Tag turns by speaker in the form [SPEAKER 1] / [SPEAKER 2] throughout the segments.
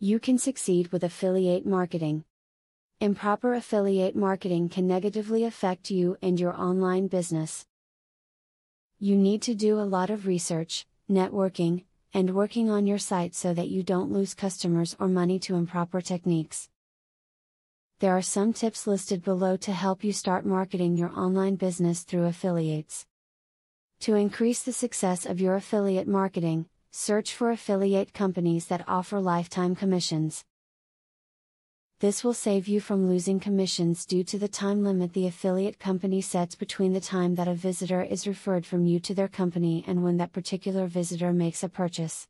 [SPEAKER 1] You can succeed with affiliate marketing. Improper affiliate marketing can negatively affect you and your online business. You need to do a lot of research, networking, and working on your site so that you don't lose customers or money to improper techniques. There are some tips listed below to help you start marketing your online business through affiliates. To increase the success of your affiliate marketing, search for affiliate companies that offer lifetime commissions. This will save you from losing commissions due to the time limit the affiliate company sets between the time that a visitor is referred from you to their company and when that particular visitor makes a purchase.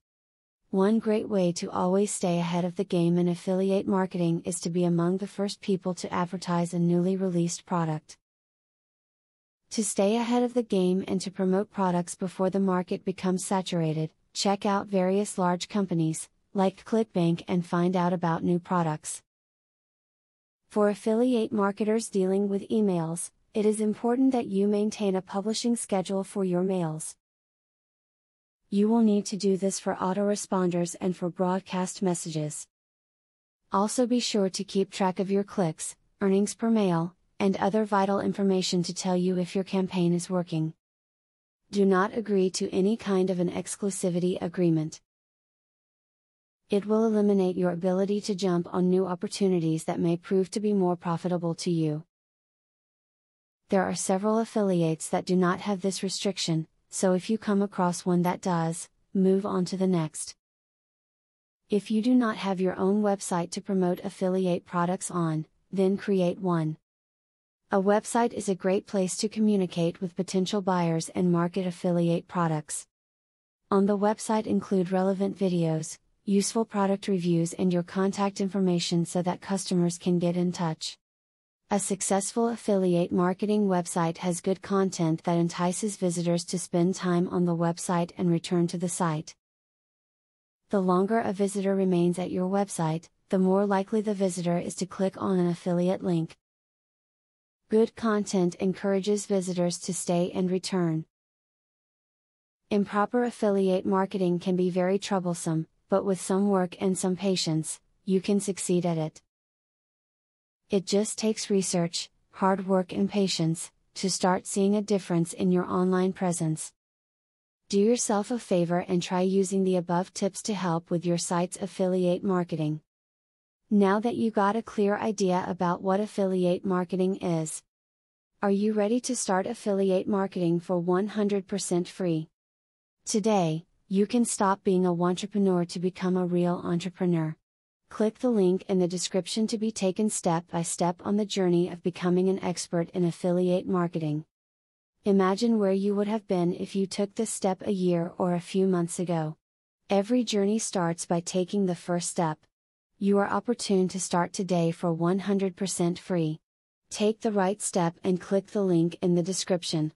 [SPEAKER 1] One great way to always stay ahead of the game in affiliate marketing is to be among the first people to advertise a newly released product. To stay ahead of the game and to promote products before the market becomes saturated, check out various large companies, like ClickBank, and find out about new products. For affiliate marketers dealing with emails, it is important that you maintain a publishing schedule for your mails. You will need to do this for autoresponders and for broadcast messages. Also be sure to keep track of your clicks, earnings per mail, and other vital information to tell you if your campaign is working. Do not agree to any kind of an exclusivity agreement. It will eliminate your ability to jump on new opportunities that may prove to be more profitable to you. There are several affiliates that do not have this restriction, so if you come across one that does, move on to the next. If you do not have your own website to promote affiliate products on, then create one. A website is a great place to communicate with potential buyers and market affiliate products. On the website include relevant videos, useful product reviews, and your contact information so that customers can get in touch. A successful affiliate marketing website has good content that entices visitors to spend time on the website and return to the site. The longer a visitor remains at your website, the more likely the visitor is to click on an affiliate link. Good content encourages visitors to stay and return. Improper affiliate marketing can be very troublesome, but with some work and some patience, you can succeed at it. It just takes research, hard work, and patience to start seeing a difference in your online presence. Do yourself a favor and try using the above tips to help with your site's affiliate marketing. Now that you got a clear idea about what affiliate marketing is, are you ready to start affiliate marketing for 100% free? Today, you can stop being a wantrepreneur to become a real entrepreneur. Click the link in the description to be taken step by step on the journey of becoming an expert in affiliate marketing. Imagine where you would have been if you took this step a year or a few months ago. Every journey starts by taking the first step. You are opportune to start today for 100% free. Take the right step and click the link in the description.